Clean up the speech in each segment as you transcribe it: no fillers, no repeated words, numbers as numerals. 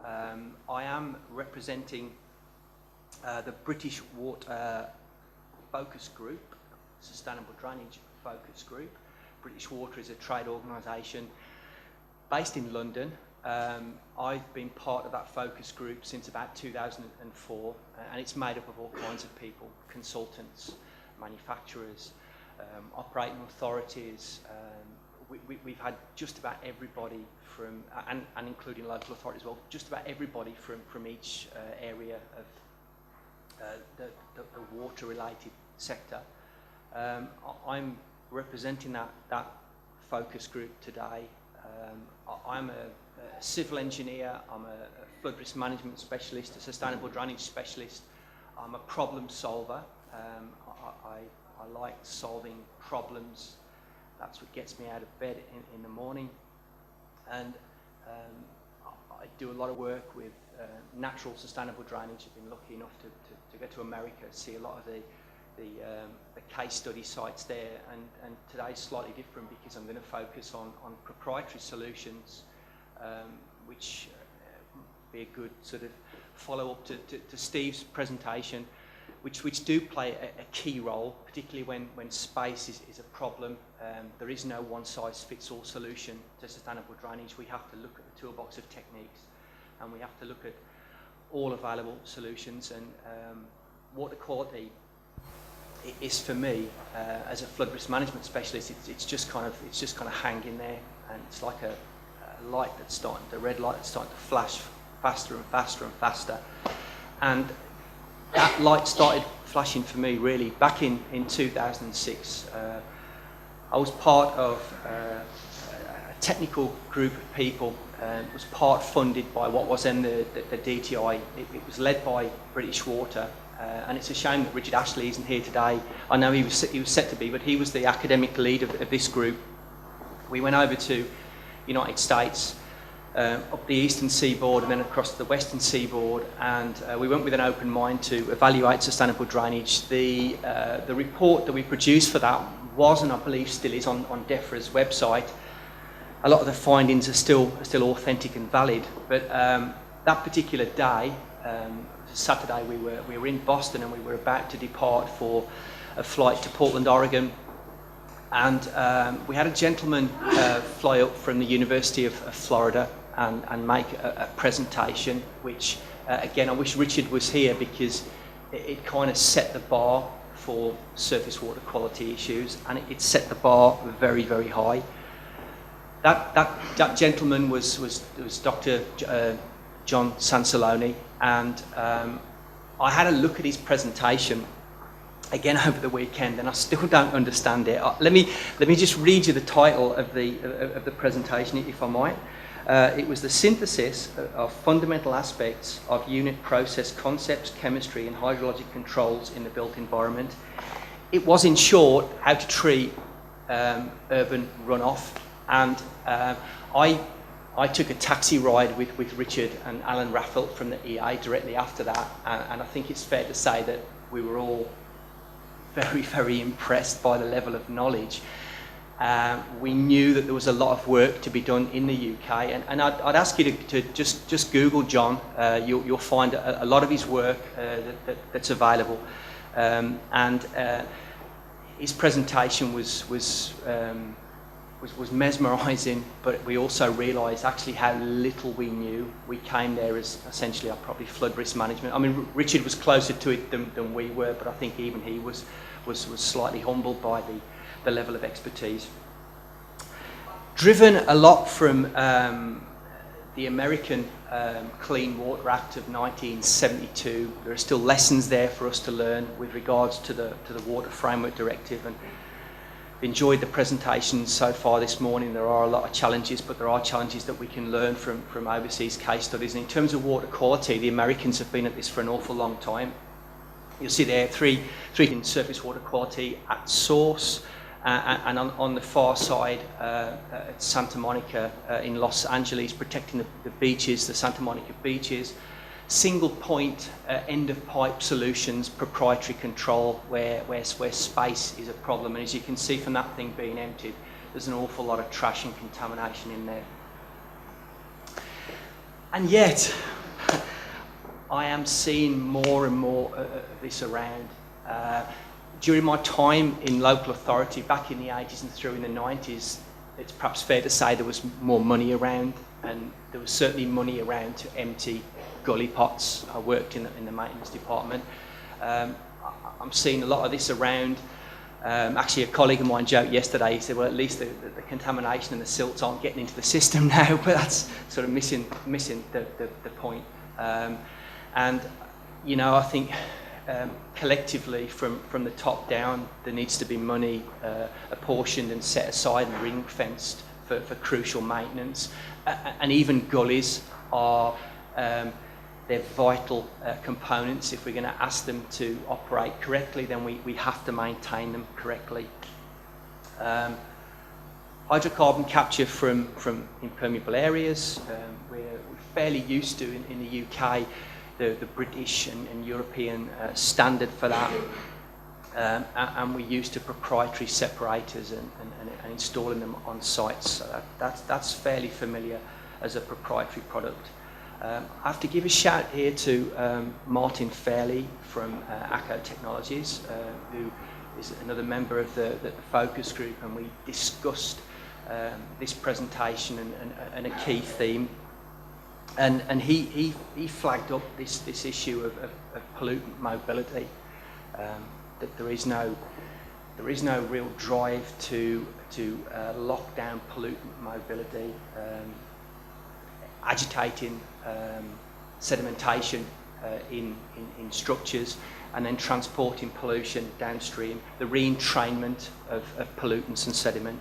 I am representing the British Water Focus Group, Sustainable Drainage Focus Group. British Water is a trade organisation based in London. I've been part of that focus group since about 2004, and it's made up of all kinds of people: consultants, manufacturers, operating authorities. We've had just about everybody from, and including local authorities as well, just about everybody from each area of the water-related sector. I'm representing that focus group today. I'm a civil engineer, I'm a flood risk management specialist, a sustainable drainage specialist. I'm a problem solver. I like solving problems. That's what gets me out of bed in the morning. And I do a lot of work with natural sustainable drainage. I've been lucky enough to go to America, see a lot of the case study sites there, and today's slightly different because I'm going to focus on proprietary solutions, which be a good sort of follow-up to Steve's presentation, which do play a key role, particularly when space is a problem. There is no one-size-fits-all solution to sustainable drainage. We have to look at the toolbox of techniques, and we have to look at all available solutions. And water quality is, for me, as a flood risk management specialist, it's just kind of hanging there, and it's like a light that's starting, the red light that's starting to flash faster and faster and faster. And that light started flashing for me really back in 2006. I was part of a technical group of people, was part funded by what was then the DTI. It was led by British Water, and it's a shame that Richard Ashley isn't here today. I know he was set to be, but he was the academic lead of this group. We went over to United States, up the eastern seaboard and then across the western seaboard, and we went with an open mind to evaluate sustainable drainage. The report that we produced for that was, and I believe still is, on DEFRA's website. A lot of the findings are still authentic and valid, but that particular day, Saturday, we were in Boston, and we were about to depart for a flight to Portland, Oregon. And we had a gentleman fly up from the University of Florida and make a presentation, which, again, I wish Richard was here because it kind of set the bar for surface water quality issues, and it set the bar very, very high. That gentleman was Dr. John Sansaloni, and I had a look at his presentation again over the weekend, and I still don't understand it. Let me just read you the title of the presentation, if I might. It was the synthesis of fundamental aspects of unit process concepts, chemistry, and hydrologic controls in the built environment. It was, in short, how to treat urban runoff. And I took a taxi ride with Richard and Alan Raffelt from the EA directly after that, and I think it's fair to say that we were all very, very impressed by the level of knowledge. We knew that there was a lot of work to be done in the UK, and I'd ask you to just Google John. You'll find a lot of his work that's available, and his presentation was mesmerising, but we also realised actually how little we knew. We came there as essentially probably flood risk management. I mean, Richard was closer to it than we were, but I think even he was slightly humbled by the level of expertise. Driven a lot from the American Clean Water Act of 1972, there are still lessons there for us to learn with regards to the Water Framework Directive, and enjoyed the presentations so far this morning. There are a lot of challenges, but there are challenges that we can learn from overseas case studies. And in terms of water quality, the Americans have been at this for an awful long time. You'll see there three in surface water quality at source, and on the far side at Santa Monica in Los Angeles, protecting the beaches, the Santa Monica beaches. Single point end of pipe solutions, proprietary control where space is a problem, and as you can see from that thing being emptied, there's an awful lot of trash and contamination in there. And yet, I am seeing more and more of this around. During my time in local authority, back in the 80s and through in the 90s, it's perhaps fair to say there was more money around, and there was certainly money around to empty gully pots. I worked in the maintenance department. I'm seeing a lot of this around. Actually, a colleague of mine joked yesterday, he said, well, at least the contamination and the silts aren't getting into the system now, but that's sort of missing the point. And, you know, I think collectively from the top down, there needs to be money apportioned and set aside and ring-fenced for crucial maintenance. And even gullies are they're vital components. If we're going to ask them to operate correctly, then we have to maintain them correctly. Hydrocarbon capture from impermeable areas, we're fairly used to in the UK, the British and European standard for that. And we're used to proprietary separators and installing them on sites. So that's fairly familiar as a proprietary product. I have to give a shout here to Martin Fairley from ACO Technologies, who is another member of the focus group, and we discussed this presentation and a key theme. And he flagged up this issue of pollutant mobility. That there is no real drive to lock down pollutant mobility, agitating sedimentation in structures, and then transporting pollution downstream, the re-entrainment of pollutants and sediment.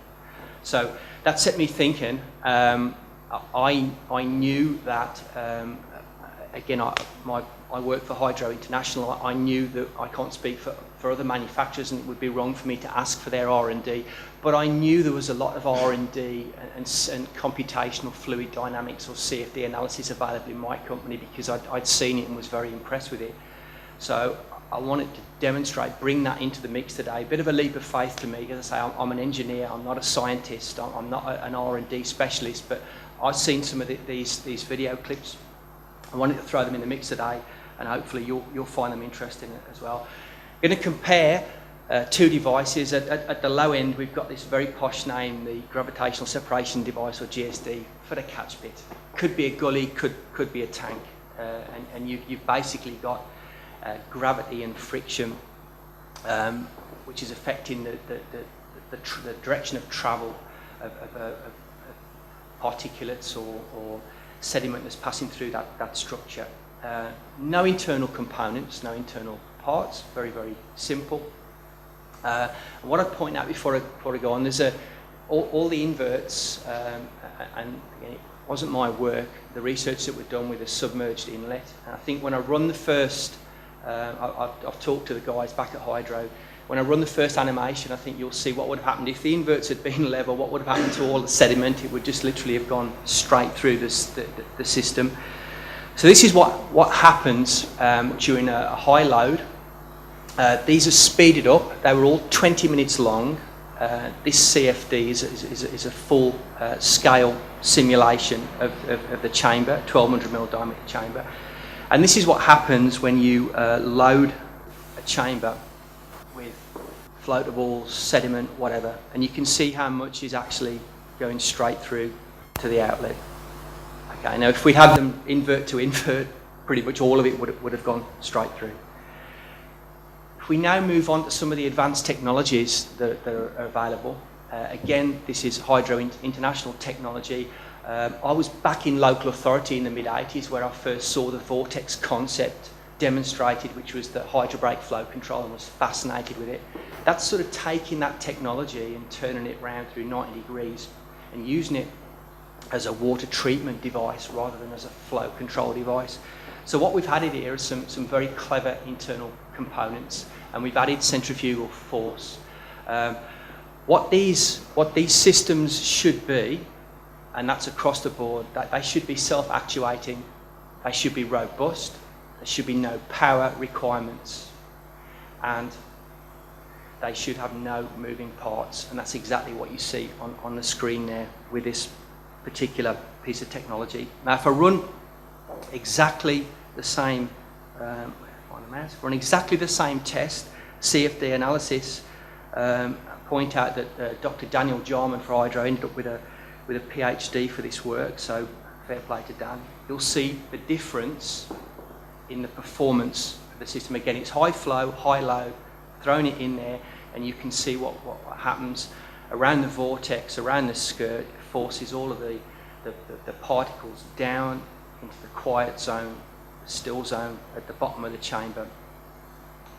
So that set me thinking. I knew that, again, I work for Hydro International. I knew that I can't speak for other manufacturers, and it would be wrong for me to ask for their R&D, but I knew there was a lot of R&D and computational fluid dynamics or CFD analysis available in my company, because I'd seen it and was very impressed with it. So I wanted to demonstrate, bring that into the mix today. A bit of a leap of faith to me, as I say, I'm an engineer, I'm not a scientist, I'm not an R&D specialist, but I've seen some of these video clips. I wanted to throw them in the mix today, and hopefully you'll find them interesting as well. I'm going to compare two devices. At the low end, we've got this very posh name, the gravitational separation device, or GSD, for the catch bit. Could be a gully, could be a tank, and you've basically got gravity and friction, which is affecting the direction of travel of particulates or sediment that's passing through that structure. No internal components, no internal parts, very, very simple. What I'd point out before I go on, there's all the inverts, and again, it wasn't my work, the research that we've done with a submerged inlet. And I think when I run the first, I've talked to the guys back at Hydro, when I run the first animation, I think you'll see what would have happened if the inverts had been level, what would have happened to all the sediment. It would just literally have gone straight through the system. So this is what happens during a high load. These are speeded up. They were all 20 minutes long. This CFD is a full scale simulation of the chamber, 1200mm diameter chamber. And this is what happens when you load a chamber with floatables, sediment, whatever, and you can see how much is actually going straight through to the outlet. Okay, now if we had them invert to invert, pretty much all of it would have gone straight through. If we now move on to some of the advanced technologies that are available, again, this is Hydro International technology. I was back in local authority in the mid-80s where I first saw the vortex concept demonstrated, which was the hydrobrake flow control, and was fascinated with it. That's sort of taking that technology and turning it around through 90 degrees and using it as a water treatment device rather than as a flow control device. So what we've added here are some very clever internal components, and we've added centrifugal force. What these systems should be, and that's across the board, that they should be self-actuating, they should be robust, there should be no power requirements, and they should have no moving parts. And that's exactly what you see on the screen there with this particular piece of technology. Now if I run exactly the same, run exactly the same test, CFD analysis, point out that Dr. Daniel Jarman for Hydro ended up with a PhD for this work, so fair play to Dan. You'll see the difference in the performance of the system. Again, it's high flow, high load, throwing it in there, and you can see what happens around the vortex, around the skirt. It forces all of the particles down into the quiet zone, the still zone at the bottom of the chamber,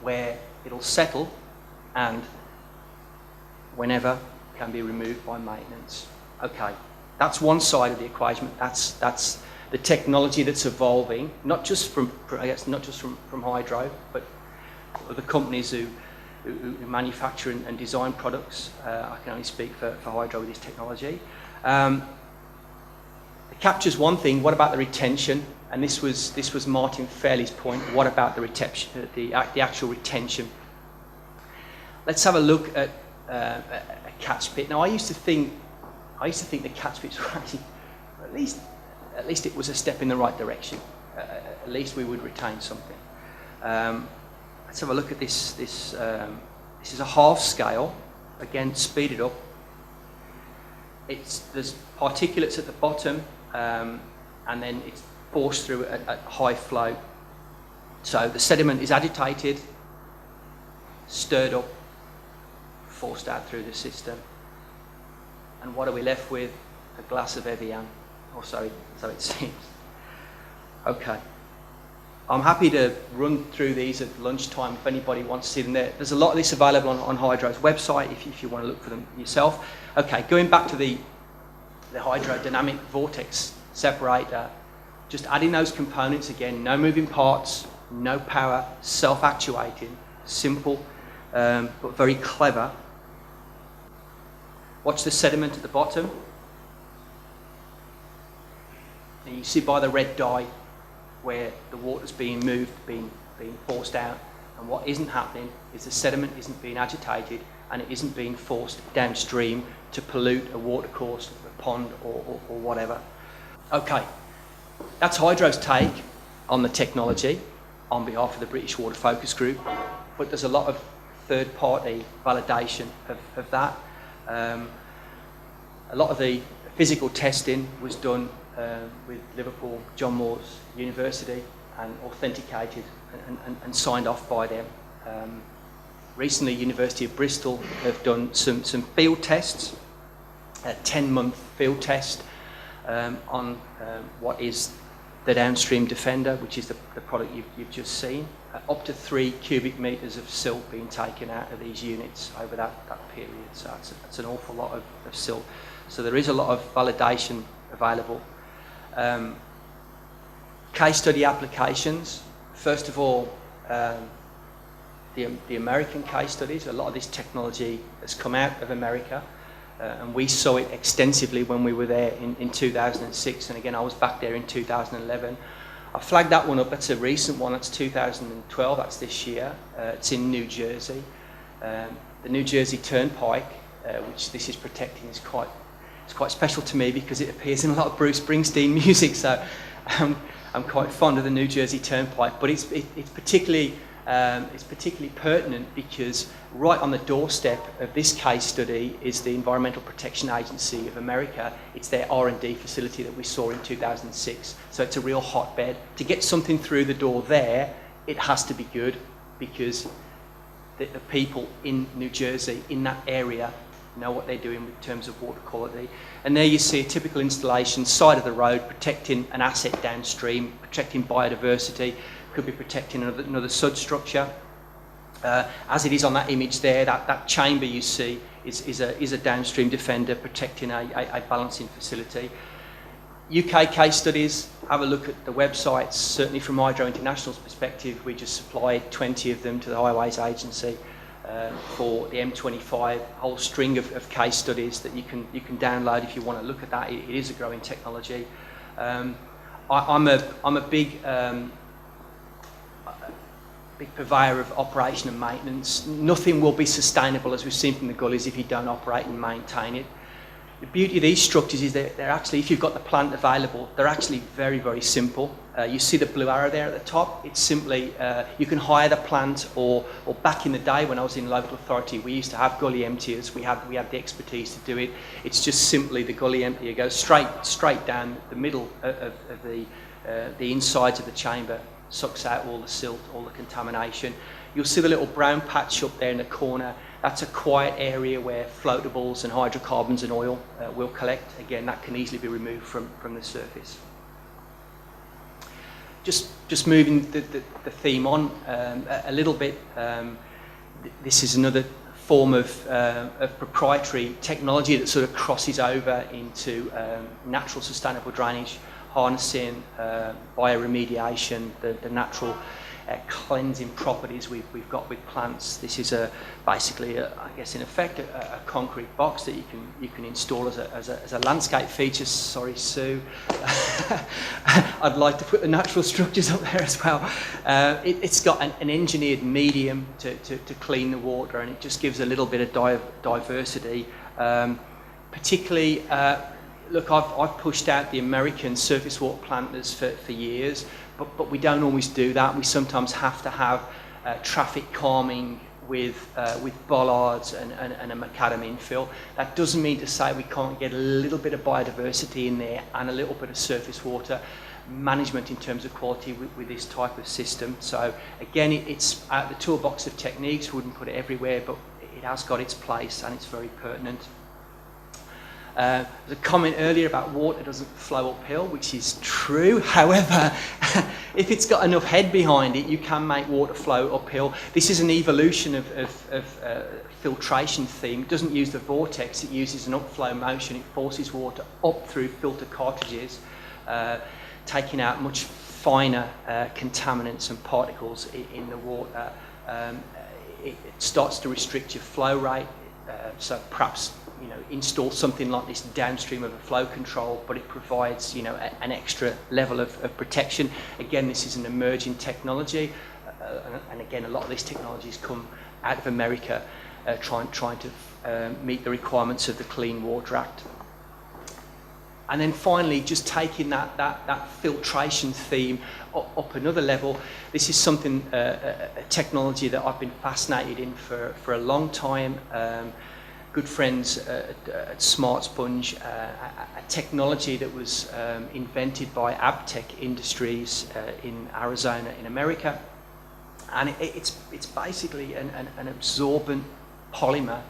where it'll settle and whenever can be removed by maintenance. Okay, that's one side of the equation. That's the technology that's evolving, not just from Hydro, but other companies who manufacture and design products. I can only speak for Hydro with this technology. It captures one thing. What about the retention? And this was Martin Fairley's point. What about the retention, the actual retention? Let's have a look at a catch pit. Now, I used to think the catch pits were actually, at least it was a step in the right direction. At least we would retain something. Let's have a look at this. This is a half scale. Again, speed it up. There's particulates at the bottom, and then it's forced through at high flow. So the sediment is agitated, stirred up, forced out through the system. And what are we left with? A glass of Evian, or so it seems. Okay. I'm happy to run through these at lunchtime if anybody wants to see them there. There's a lot of this available on Hydro's website if you want to look for them yourself. Okay, going back to the hydrodynamic vortex separator, just adding those components again, no moving parts, no power, self-actuating, simple, but very clever. Watch the sediment at the bottom. And you see by the red dye where the water's being moved, being forced out. And what isn't happening is the sediment isn't being agitated and it isn't being forced downstream to pollute a watercourse, a pond or whatever. Okay, that's Hydro's take on the technology on behalf of the British Water Focus Group, but there's a lot of third-party validation of that. A lot of the physical testing was done with Liverpool John Moores University and authenticated and signed off by them. Recently, University of Bristol have done some field tests, a 10-month field test on what is the downstream defender, which is the product you've just seen. Up to 3 cubic metres of silt being taken out of these units over that period. So it's an awful lot of silt. So there is a lot of validation available. Case study applications. First of all, the American case studies. A lot of this technology has come out of America, and we saw it extensively when we were there in 2006. And again, I was back there in 2011. I flagged that one up. That's a recent one. That's 2012. That's this year. It's in New Jersey. The New Jersey Turnpike, which this is protecting, is quite special to me because it appears in a lot of Bruce Springsteen music. So I'm quite fond of the New Jersey Turnpike. But it's particularly pertinent because right on the doorstep of this case study is the Environmental Protection Agency of America. It's their R&D facility that we saw in 2006. So it's a real hotbed. To get something through the door there, it has to be good because the people in New Jersey, in that area, know what they're doing in terms of water quality. And there you see a typical installation, side of the road, protecting an asset downstream, protecting biodiversity, could be protecting another substructure. As it is on that image there, that chamber you see is a downstream defender protecting a balancing facility. UK case studies, have a look at the websites. Certainly from Hydro International's perspective, we just supplied 20 of them to the Highways Agency for the M25, a whole string of case studies that you can download if you want to look at that. It is a growing technology. I'm a big purveyor of operation and maintenance. Nothing will be sustainable, as we've seen from the gullies, if you don't operate and maintain it. The beauty of these structures is they're actually, if you've got the plant available, they're actually very, very simple. You see the blue arrow there at the top? It's simply, you can hire the plant, or back in the day when I was in local authority, we used to have gully emptiers. We had the expertise to do it. It's just simply the gully emptier goes straight down the middle of the insides of the chamber, sucks out all the silt, all the contamination. You'll see the little brown patch up there in the corner. That's a quiet area where floatables and hydrocarbons and oil will collect. Again, that can easily be removed from the surface. Just moving the theme on a little bit, this is another form of proprietary technology that sort of crosses over into natural sustainable drainage, harnessing bioremediation, the natural cleansing properties we've got with plants. This is basically, I guess in effect, a concrete box that you can install as a landscape feature. Sorry, Sue. I'd like to put the natural structures up there as well. It's got an engineered medium to clean the water, and it just gives a little bit of diversity. Particularly, look, I've pushed out the American surface water planters for years. But we don't always do that. We sometimes have to have traffic calming with bollards and a macadam infill. That doesn't mean to say we can't get a little bit of biodiversity in there and a little bit of surface water management in terms of quality with this type of system. So again, it's out the toolbox of techniques. Wouldn't put it everywhere, but it has got its place and it's very pertinent. There's a comment earlier about water doesn't flow uphill, which is true. However, if it's got enough head behind it, you can make water flow uphill. This is an evolution of filtration theme. It doesn't use the vortex, it uses an upflow motion. It forces water up through filter cartridges, taking out much finer contaminants and particles in the water. It starts to restrict your flow rate, so perhaps install something like this downstream of a flow control, but it provides an extra level of protection. Again, this is an emerging technology, and again, a lot of these technologies come out of America, trying to meet the requirements of the Clean Water Act. And then finally, just taking that filtration theme up another level. This is something, a technology that I've been fascinated in for a long time. Good friends at Smart Sponge, a technology that was invented by Abtec Industries in Arizona in America, and it's basically an absorbent polymer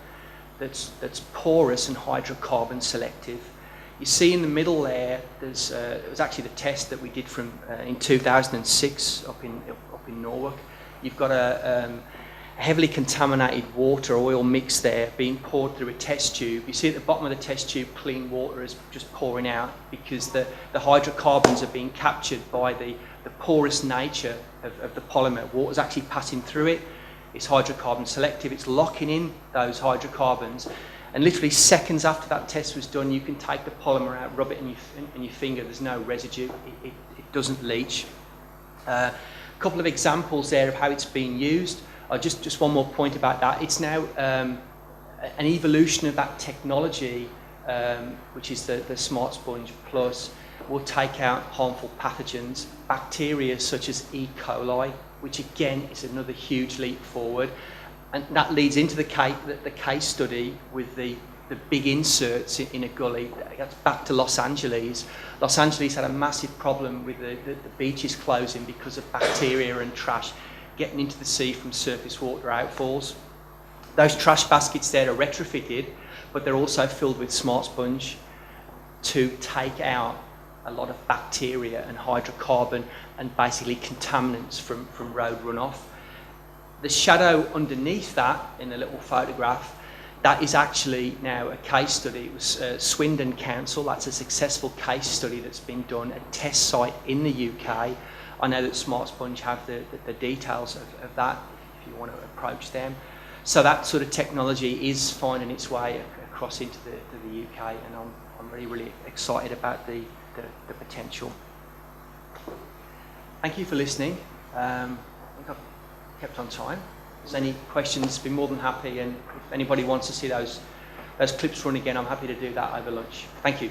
that's porous and hydrocarbon selective. You see in the middle there, it was actually the test that we did from in 2006 up in Norwalk. You've got a heavily contaminated water oil mix there being poured through a test tube. You see at the bottom of the test tube clean water is just pouring out because the hydrocarbons are being captured by the porous nature of the polymer. Water's actually passing through it. It's hydrocarbon selective. It's locking in those hydrocarbons. And literally seconds after that test was done, you can take the polymer out, rub it in your finger. There's no residue. It doesn't leach. A couple of examples there of how it's being used. Just one more point about that. It's now an evolution of that technology, which is the Smart Sponge Plus, will take out harmful pathogens, bacteria such as E. coli, which again is another huge leap forward. And that leads into the case study with the big inserts in a gully. That's back to Los Angeles. Los Angeles had a massive problem with the beaches closing because of bacteria and trash getting into the sea from surface water outfalls. Those trash baskets there are retrofitted, but they're also filled with Smart Sponge to take out a lot of bacteria and hydrocarbon and basically contaminants from road runoff. The shadow underneath that in the little photograph, that is actually now a case study. It was Swindon Council. That's a successful case study that's been done, a test site in the UK. I know that Smart Sponge have the details of that if you want to approach them. So that sort of technology is finding its way across into the UK, and I'm really, really excited about the potential. Thank you for listening. I think I've kept on time. If there's any questions, be more than happy, and if anybody wants to see those those clips run again, I'm happy to do that over lunch. Thank you.